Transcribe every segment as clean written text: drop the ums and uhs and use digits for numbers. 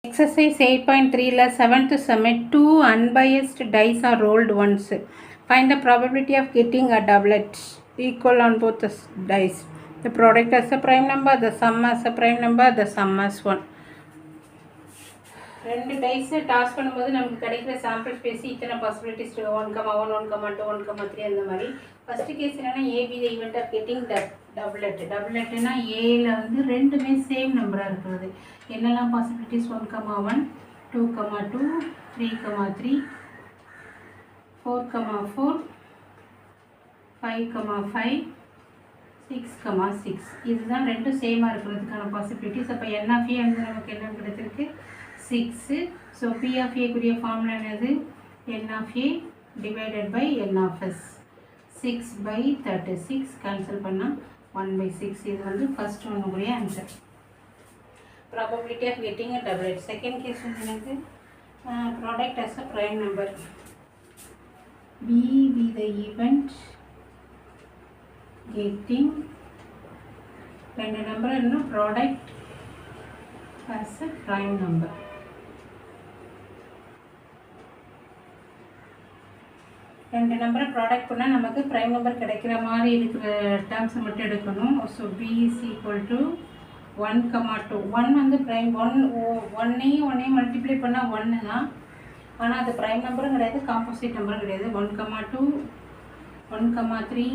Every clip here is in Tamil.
Exercise 8.3 la 7th sum, 2 unbiased dice are rolled once. Find the probability of getting a doublet equal on both the dice. The product as a prime number, the sum as a prime number, the sum as 1. ரெண்டு டைஸ் டாஸ் பண்ணும்போது நமக்கு கிடைக்கிற சாம்பிள் ஸ்பேஸ் இத்தனை பாசிபிலிட்டிஸ் 1, 1, 1, 2, 1, 3 அந்த மாதிரி. ஃபர்ஸ்ட் கேஸ் என்னன்னா A be the event of getting doublet. டபுளெட்னா ஏல வந்து ரெண்டுமே சேம் நம்பராக இருக்கிறது. என்னெல்லாம் பாசிபிலிட்டிஸ் 1, 1, 2, 2, 3, 3, 4, 4, 5, 5, 6, 6. இதுதான் ரெண்டும் சேமாக இருக்கிறதுக்கான பாசிபிலிட்டிஸ். அப்போ n ஆஃப் ஏ வந்து நமக்கு என்ன கிடைச்சிருக்கு 6. So P of A குரிய ஃபார்முலா என்னது n of A divided by n of S. 6 by 36 cancel பண்ணால் 1 by 6. இது வந்து ஃபர்ஸ்ட் ஒன்றுக்குரிய answer. Probability of getting a doublet. Second case வந்து என்னது product as a prime number. B be the event getting ரெண்டு நம்பர் என்ன product as a prime number. ரெண்டு நம்பரை ப்ராடக்ட் பண்ணால் நமக்கு ப்ரைம் நம்பர் கிடைக்கிற மாதிரி இருக்கிற டேர்ம்ஸை மட்டும் எடுக்கணும். So P is equal to 1, 2. 1 வந்து ப்ரைம் ஒன்னையும் மல்டிப்ளை பண்ணால் 1 தான். ஆனால் அது ப்ரைம் நம்பரும் கிடையாது, காம்போசிட் நம்பரும் கிடையாது. 1, 2, 1, 3,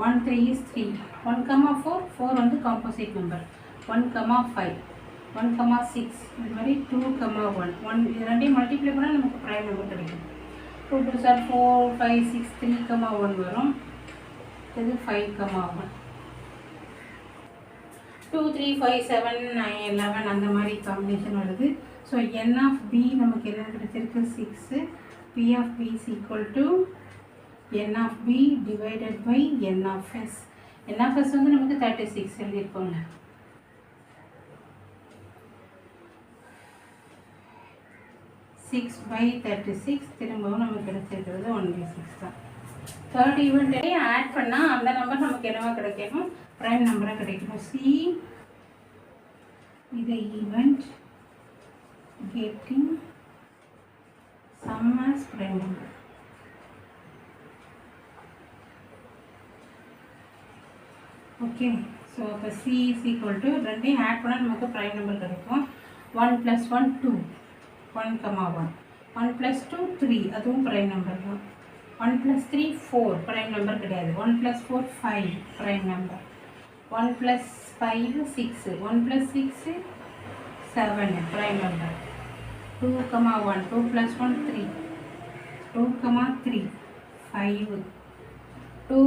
1, 3 இஸ் 3. 1, 4, 4 வந்து காம்போசிட் நம்பர். 1, 5, 1, 6 இது மாதிரி 2, 1 இது ரெண்டையும் மல்டிப்ளை பண்ணால் நமக்கு ப்ரைம் நம்பர் கிடைக்கும். 2, 2, 4, 5, 6, 3, 1 வரும். இது 5, 1. 2, 3, 5, 7, 9, 11 அந்த மாதிரி காம்பினேஷன் வருது. ஸோ n of b நமக்கு என்ன கிடைச்சிருக்கு 6. p of b is equal to n of b divided by n of s. n of s வந்து நமக்கு 36 எழுதியிருக்கோம்ல. by 36 திரும்பவும் நமக்கு கிடைச்சிருக்கிறது 1 by 6 தான். தேர்ட் ஈவெண்ட்டே ஆட் பண்ணால் அந்த நம்பர் நமக்கு என்னவா கிடைக்கணும் ப்ரைம் நம்பராக கிடைக்கணும். சி இது even getting sum as prime number. Okay, so அப்போ சி இஸ் ஈக்குவல் டு ரெண்டையும் ஆட் பண்ணால் நமக்கு ப்ரைம் நம்பர் கிடைக்கும். 1 + 1 2, 1, 1, 1 + 2 3 அதுவும் ப்ரைம் நம்பர் தான். 1 + 3 4 ப்ரைம் நம்பர் கிடையாது. 1 + 4 5 prime number. 1 + 5 6, 1 + 6 7 prime number. 2, 1, 2 + 1 3, 2, 3 5, 2,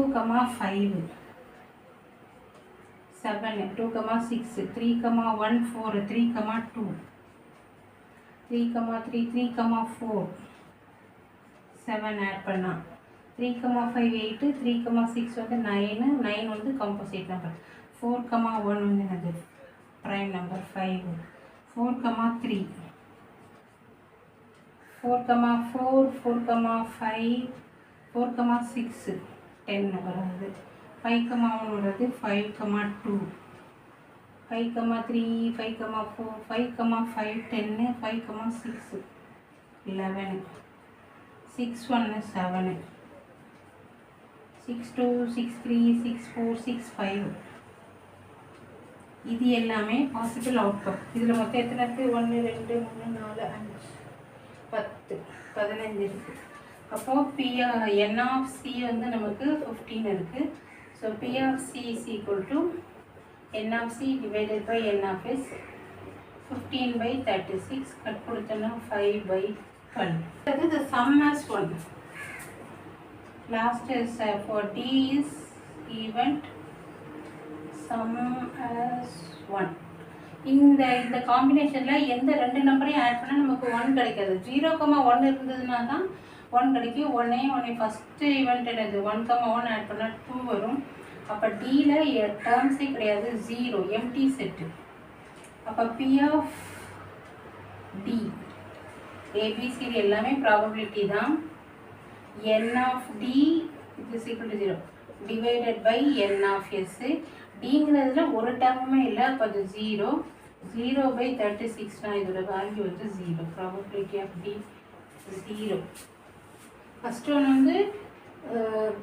5 7, 2, 6, 3, 1 4, 3, 2, 3, 3, 3, 4 7 add பண்ணால் 3, 5 8, 3, 6 வந்து 9, 9 வந்து காம்போசிட் நம்பர். 4, 1 வந்து என்னது ப்ரைம் நம்பர் 5. 4, 3, 4, 4, 4, 5, 4, 6 10 வராது. 5, 1 வருது. 5, 2, 5, 3, 5, 4, 5, 5, 10, 5, 6 11, 6, 1 7, 6, 2, 6, 3, 6, 4, 6, 5 இது எல்லாமே பாசிபிள் அவுட்கம். இதில் மொத்தம் எத்தனை இருக்குது 1, 2, 3, 4, 5, 10, 15 இருக்குது. அப்போது பி n of c வந்து நமக்கு 15 இருக்குது. So p of c is equal to n of c divided by n of s. 15 by 36 cut கொடுத்தோன்னா 5 by 12. That is the sum as 1. Last is for D is event sum as 1. இந்த காம்பினேஷனில் எந்த ரெண்டு நம்பரையும் ஆட் பண்ணால் நமக்கு 1 கிடைக்காது. 0, 1 இருந்ததுன்னா தான் 1 கிடைக்கும். 1 ஃபஸ்ட்டு ஈவெண்ட் என்னது 1, 1 ஆட் பண்ணால் 2 வரும். அப்போ டியில் டேர்ம்ஸே கிடையாது, 0 எம்டி செட்டு. அப்போ பி ஆஃப் டி ஏபிசிடி எல்லாமே ப்ராபபிலிட்டி தான். n of D is equal to 0 divided by n of S. டிங்கிறதுல ஒரு டேர்முமே இல்லை, அப்போ அது 0. 0/36 இதோட வேல்யூ வந்து 0. Probability of D 0. First one வந்து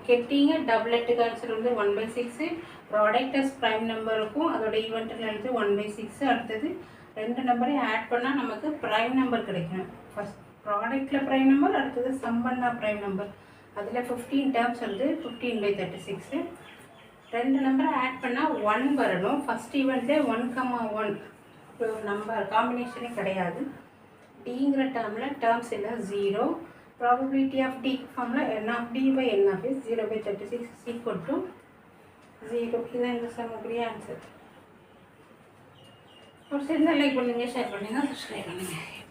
கெட்டிங்க டபுளெட்டுக்கு ஆன்சர் வந்து 1/6. ப்ராடக்ட் அஸ் ப்ரைம் நம்பருக்கும் அதோட ஈவெண்ட்டில் எழுது 1/6. அடுத்தது ரெண்டு நம்பரையும் ஆட் பண்ணால் நமக்கு ப்ரைம் நம்பர் கிடைக்கணும். ஃபஸ்ட் ப்ராடக்டில் ப்ரைம் நம்பர், அடுத்தது சம்பன்னா ப்ரைம் நம்பர். அதில் 15 டேர்ம்ஸ் வந்து 15/36. ரெண்டு நம்பரை ஆட் பண்ணால் 1 வரணும். ஃபஸ்ட் ஈவெண்ட்லே 1,1 நம்பர் காம்பினேஷனே கிடையாது. டிங்கிற டேர்மில் டேர்ம்ஸ் இல்லை 0. ப்ராபபிலிட்டி ஆஃப் டி ஃபார்மில் n of D by n of is 0/36 is equal to 0. இதுதான் இந்த சமக்குரிய ஆன்சர். ஒரு சின்ன லைக் பண்ணுங்கள், ஷேர் பண்ணுங்கள், சப்ஸ்கிரைப் பண்ணுங்கள்.